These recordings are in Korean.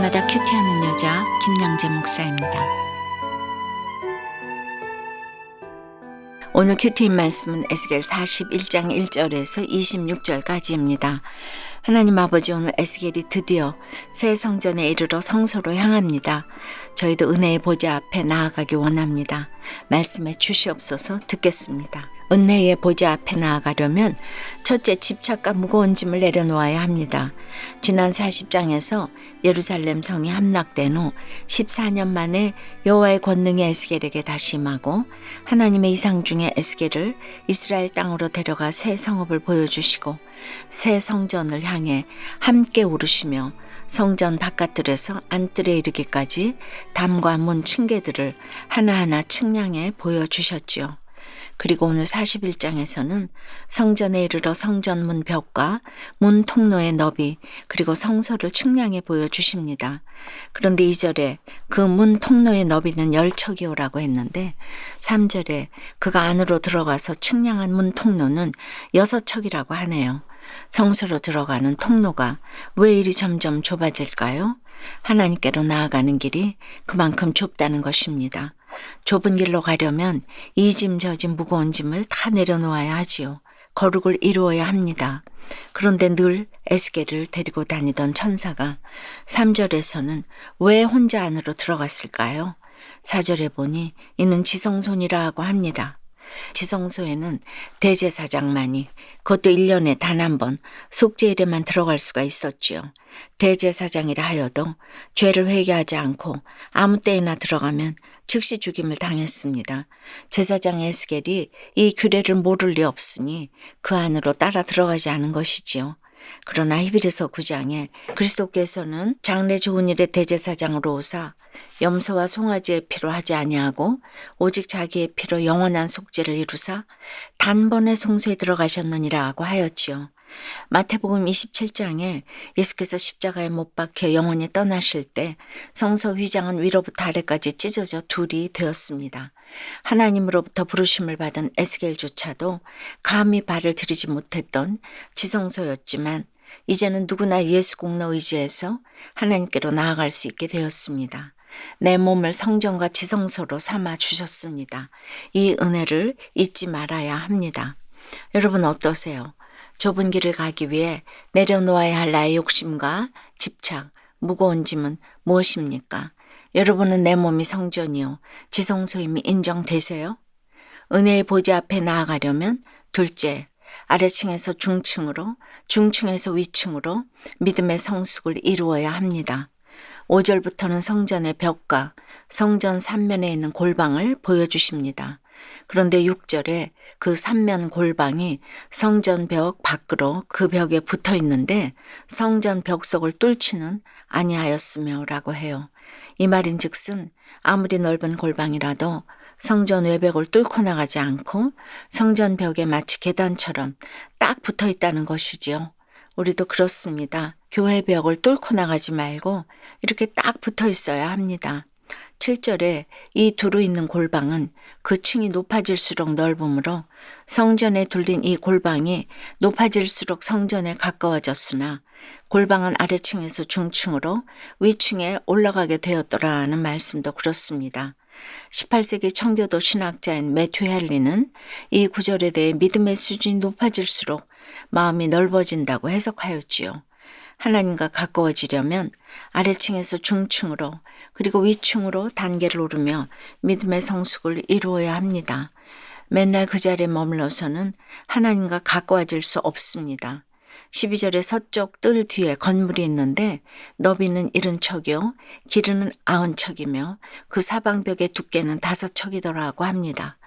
날마다 큐티하는 여자 김양재 목사입니다. 오늘 큐티인 말씀은 에스겔 41장 1절에서 26절까지입니다. 하나님 아버지, 오늘 에스겔이 드디어 새 성전에 이르러 성소로 향합니다. 저희도 은혜의 보좌 앞에 나아가기 원합니다. 말씀해 주시옵소서. 듣겠습니다. 은혜의 보좌 앞에 나아가려면 첫째, 집착과 무거운 짐을 내려놓아야 합니다. 지난 40장에서 예루살렘 성이 함락된 후 14년 만에 여호와의 권능이 에스겔에게 다시 임하고 하나님의 이상 중에 에스겔을 이스라엘 땅으로 데려가 새 성읍을 보여주시고 새 성전을 향해 함께 오르시며 성전 바깥들에서 안뜰에 이르기까지 담과 문 층계들을 하나하나 측량해 보여주셨지요. 그리고 오늘 41장에서는 성전에 이르러 성전문 벽과 문 통로의 너비 그리고 성소를 측량해 보여주십니다. 그런데 2절에 그 문 통로의 너비는 10척이오라고 했는데 3절에 그가 안으로 들어가서 측량한 문 통로는 6척이라고 하네요. 성소로 들어가는 통로가 왜 이리 점점 좁아질까요? 하나님께로 나아가는 길이 그만큼 좁다는 것입니다. 좁은 길로 가려면 이 짐 저 짐 무거운 짐을 다 내려놓아야 하지요. 거룩을 이루어야 합니다. 그런데 늘 에스겔을 데리고 다니던 천사가 3절에서는 왜 혼자 안으로 들어갔을까요? 4절에 보니 이는 지성소니라 하고 합니다. 지성소에는 대제사장만이, 그것도 1년에 단 한 번 속죄일에만 들어갈 수가 있었지요. 대제사장이라 하여도 죄를 회개하지 않고 아무 때나 들어가면 즉시 죽임을 당했습니다. 제사장 에스겔이 이 규례를 모를 리 없으니 그 안으로 따라 들어가지 않은 것이지요. 그러나 히브리서 9장에 그리스도께서는 장래 좋은 일의 대제사장으로 오사 염소와 송아지의 피로 하지 아니하고 오직 자기의 피로 영원한 속죄를 이루사 단번에 성소에 들어가셨느니라 하고 하였지요. 마태복음 27장에 예수께서 십자가에 못 박혀 영원히 떠나실 때 성소 휘장은 위로부터 아래까지 찢어져 둘이 되었습니다. 하나님으로부터 부르심을 받은 에스겔조차도 감히 발을 들이지 못했던 지성소였지만 이제는 누구나 예수 공로 의지해서 하나님께로 나아갈 수 있게 되었습니다. 내 몸을 성전과 지성소로 삼아 주셨습니다. 이 은혜를 잊지 말아야 합니다. 여러분 어떠세요? 좁은 길을 가기 위해 내려놓아야 할 나의 욕심과 집착, 무거운 짐은 무엇입니까? 여러분은 내 몸이 성전이요 지성소임이 인정되세요? 은혜의 보좌 앞에 나아가려면 둘째, 아래층에서 중층으로, 중층에서 위층으로 믿음의 성숙을 이루어야 합니다. 5절부터는 성전의 벽과 성전 3면에 있는 골방을 보여주십니다. 그런데 6절에 그 3면 골방이 성전 벽 밖으로 그 벽에 붙어 있는데 성전 벽 속을 뚫지는 아니하였으며 라고 해요. 이 말인즉슨 아무리 넓은 골방이라도 성전 외벽을 뚫고 나가지 않고 성전 벽에 마치 계단처럼 딱 붙어 있다는 것이지요. 우리도 그렇습니다. 교회 벽을 뚫고 나가지 말고 이렇게 딱 붙어 있어야 합니다. 7절에 이 두루 있는 골방은 그 층이 높아질수록 넓으므로 성전에 둘린 이 골방이 높아질수록 성전에 가까워졌으나 골방은 아래층에서 중층으로 위층에 올라가게 되었더라는 말씀도 그렇습니다. 18세기 청교도 신학자인 매튜 헨리는 이 구절에 대해 믿음의 수준이 높아질수록 마음이 넓어진다고 해석하였지요. 하나님과 가까워지려면 아래층에서 중층으로 그리고 위층으로 단계를 오르며 믿음의 성숙을 이루어야 합니다. 맨날 그 자리에 머물러서는 하나님과 가까워질 수 없습니다. 12절에 서쪽 뜰 뒤에 건물이 있는데 너비는 70척이요 길이는 90척이며 그 사방벽의 두께는 5척이더라고 합니다.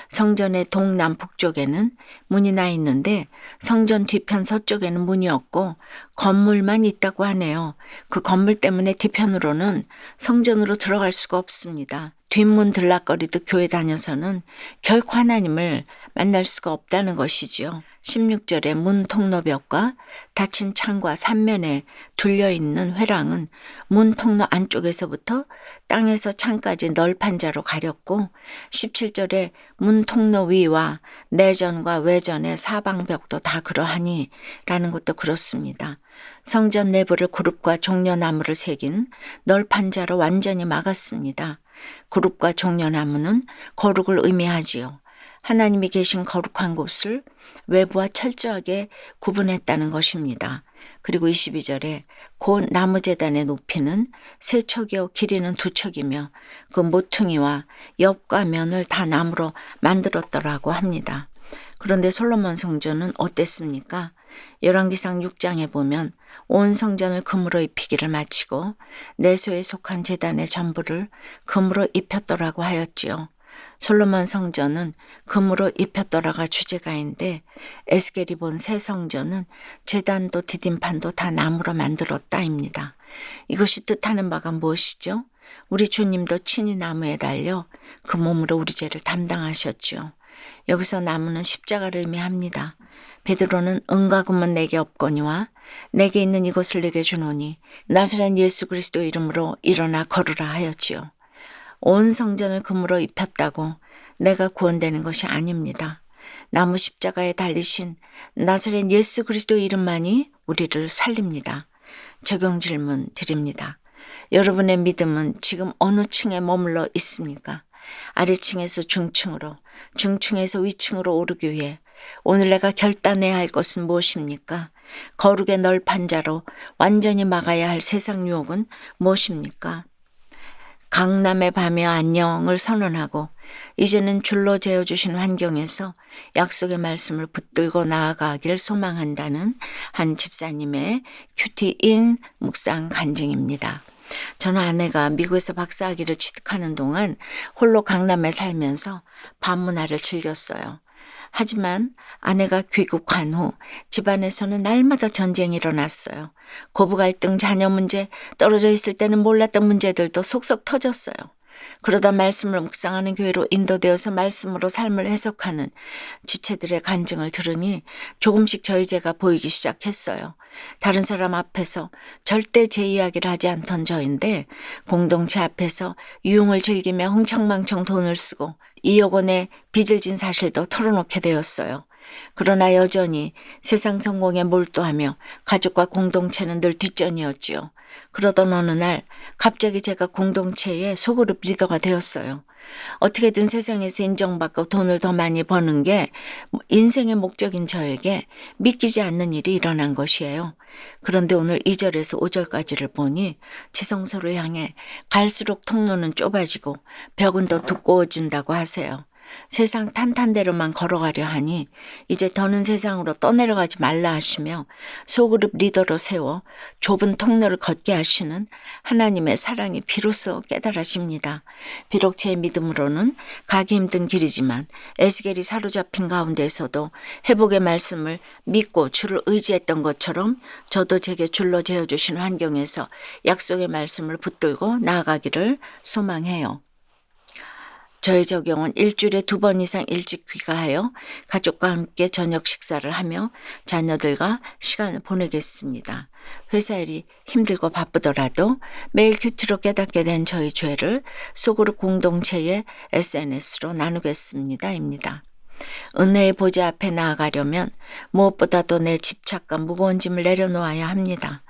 성전의 동남북쪽에는 문이 나 있는데 성전 뒤편 서쪽에는 문이 없고 건물만 있다고 하네요. 그 건물 때문에 뒤편으로는 성전으로 들어갈 수가 없습니다. 뒷문 들락거리듯 교회 다녀서는 결코 하나님을 만날 수가 없다는 것이지요. 16절에 문 통로벽과 닫힌 창과 3면에 둘려있는 회랑은 문 통로 안쪽에서부터 땅에서 창까지 널판 자로 가렸고 17절에 문 통로 위와 내전과 외전의 사방벽도 다 그러하니 라는 것도 그렇습니다. 성전 내부를 그룹과 종려나무를 새긴 널판 자로 완전히 막았습니다. 그룹과 종려나무는 거룩을 의미하지요. 하나님이 계신 거룩한 곳을 외부와 철저하게 구분했다는 것입니다. 그리고 22절에 곧 나무제단의 높이는 3척이요 길이는 2척이며 그 모퉁이와 옆과 면을 다 나무로 만들었더라고 합니다. 그런데 솔로몬 성전은 어땠습니까? 열왕기상 6장에 보면 온 성전을 금으로 입히기를 마치고 내소에 속한 제단의 전부를 금으로 입혔더라고 하였지요. 솔로몬 성전은 금으로 입혔더라가 주제가인데 에스겔이 본 새 성전은 제단도 디딤판도 다 나무로 만들었다입니다. 이것이 뜻하는 바가 무엇이죠? 우리 주님도 친히 나무에 달려 그 몸으로 우리 죄를 담당하셨지요. 여기서 나무는 십자가를 의미합니다. 베드로는 은과 금은 내게 없거니와 내게 있는 이것을 내게 주노니 나사렛 예수 그리스도 이름으로 일어나 걸으라 하였지요. 온 성전을 금으로 입혔다고 내가 구원되는 것이 아닙니다. 나무 십자가에 달리신 나사렛 예수 그리스도 이름만이 우리를 살립니다. 적용 질문 드립니다. 여러분의 믿음은 지금 어느 층에 머물러 있습니까? 아래층에서 중층으로, 중층에서 위층으로 오르기 위해 오늘 내가 결단해야 할 것은 무엇입니까? 거룩의 널판 자로 완전히 막아야 할 세상 유혹은 무엇입니까? 강남의 밤의 안녕을 선언하고 이제는 줄로 재어주신 환경에서 약속의 말씀을 붙들고 나아가길 소망한다는 한 집사님의 큐티인 묵상 간증입니다. 저는 아내가 미국에서 박사학위를 취득하는 동안 홀로 강남에 살면서 밤문화를 즐겼어요. 하지만 아내가 귀국한 후 집안에서는 날마다 전쟁이 일어났어요. 고부 갈등, 자녀 문제, 떨어져 있을 때는 몰랐던 문제들도 속속 터졌어요. 그러다 말씀을 묵상하는 교회로 인도되어서 말씀으로 삶을 해석하는 지체들의 간증을 들으니 조금씩 저희 죄가 보이기 시작했어요. 다른 사람 앞에서 절대 제 이야기를 하지 않던 저인데 공동체 앞에서 유흥을 즐기며 흥청망청 돈을 쓰고 2억 원의 빚을 진 사실도 털어놓게 되었어요. 그러나 여전히 세상 성공에 몰두하며 가족과 공동체는 늘 뒷전이었지요. 그러던 어느 날 갑자기 제가 공동체의 소그룹 리더가 되었어요. 어떻게든 세상에서 인정받고 돈을 더 많이 버는 게 인생의 목적인 저에게 믿기지 않는 일이 일어난 것이에요. 그런데 오늘 2절에서 5절까지를 보니 지성소를 향해 갈수록 통로는 좁아지고 벽은 더 두꺼워진다고 하세요. 세상 탄탄대로만 걸어가려 하니 이제 더는 세상으로 떠내려가지 말라 하시며 소그룹 리더로 세워 좁은 통로를 걷게 하시는 하나님의 사랑이 비로소 깨달아집니다. 비록 제 믿음으로는 가기 힘든 길이지만 에스겔이 사로잡힌 가운데서도 회복의 말씀을 믿고 주를 의지했던 것처럼 저도 제게 줄로 재어주신 환경에서 약속의 말씀을 붙들고 나아가기를 소망해요. 저의 적용은 일주일에 2번 이상 일찍 귀가하여 가족과 함께 저녁 식사를 하며 자녀들과 시간을 보내겠습니다. 회사 일이 힘들고 바쁘더라도 매일 큐티로 깨닫게 된 저희 죄를 소그룹 공동체의 SNS로 나누겠습니다. 입니다. 은혜의 보좌 앞에 나아가려면 무엇보다도 내 집착과 무거운 짐을 내려놓아야 합니다.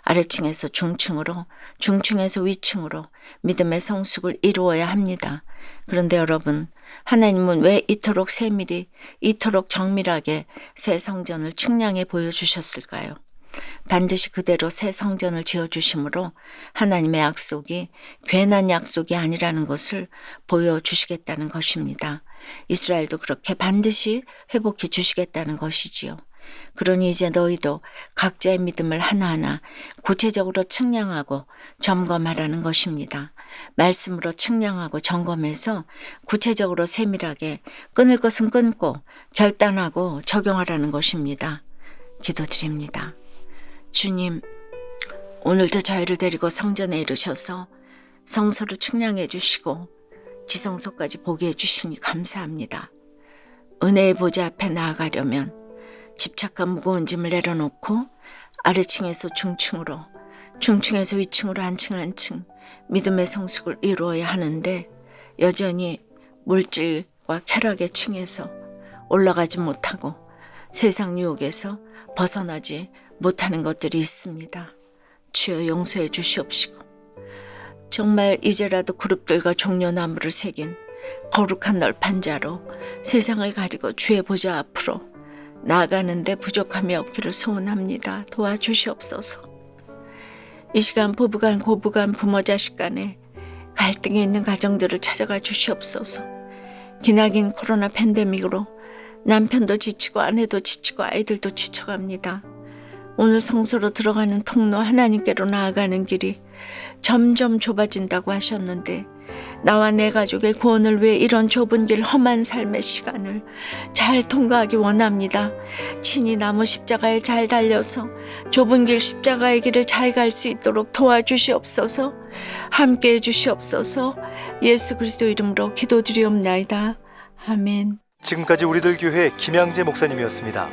아래층에서 중층으로, 중층에서 위층으로 믿음의 성숙을 이루어야 합니다. 그런데 여러분, 하나님은 왜 이토록 세밀히, 이토록 정밀하게 새 성전을 측량해 보여주셨을까요? 반드시 그대로 새 성전을 지어주심으로 하나님의 약속이 괜한 약속이 아니라는 것을 보여주시겠다는 것입니다. 이스라엘도 그렇게 반드시 회복해 주시겠다는 것이지요. 그러니 이제 너희도 각자의 믿음을 하나하나 구체적으로 측량하고 점검하라는 것입니다. 말씀으로 측량하고 점검해서 구체적으로 세밀하게 끊을 것은 끊고 결단하고 적용하라는 것입니다. 기도드립니다. 주님, 오늘도 저희를 데리고 성전에 이르셔서 성소를 측량해 주시고 지성소까지 보게 해주시니 감사합니다. 은혜의 보좌 앞에 나아가려면 집착과 무거운 짐을 내려놓고 아래층에서 중층으로, 중층에서 위층으로 한층 한층 믿음의 성숙을 이루어야 하는데 여전히 물질과 쾌락의 층에서 올라가지 못하고 세상 유혹에서 벗어나지 못하는 것들이 있습니다. 주여 용서해 주시옵시고 정말 이제라도 그룹들과 종려나무를 새긴 거룩한 널판 자로 세상을 가리고 주의 보좌 앞으로 나아가는데 부족함이 없기를 소원합니다. 도와주시옵소서. 이 시간 부부간 고부간 부모 자식 간에 갈등이 있는 가정들을 찾아가 주시옵소서. 기나긴 코로나 팬데믹으로 남편도 지치고 아내도 지치고 아이들도 지쳐갑니다. 오늘 성소로 들어가는 통로 하나님께로 나아가는 길이 점점 좁아진다고 하셨는데 나와 내 가족의 구원을 위해 이런 좁은 길 험한 삶의 시간을 잘 통과하기 원합니다. 친히 나무 십자가에 잘 달려서 좁은 길 십자가의 길을 잘 갈 수 있도록 도와주시옵소서. 함께해 주시옵소서. 예수 그리스도 이름으로 기도드리옵나이다. 아멘. 지금까지 우리들 교회 김양재 목사님이었습니다.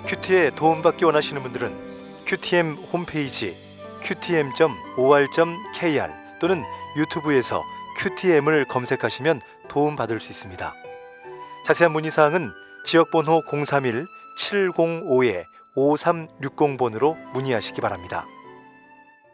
큐티에 도움받기 원하시는 분들은 QTM 홈페이지 qtm.or.kr 또는 유튜브에서 QTM을 검색하시면 도움받을 수 있습니다. 자세한 문의사항은 지역번호 031-705-5360번으로 문의하시기 바랍니다.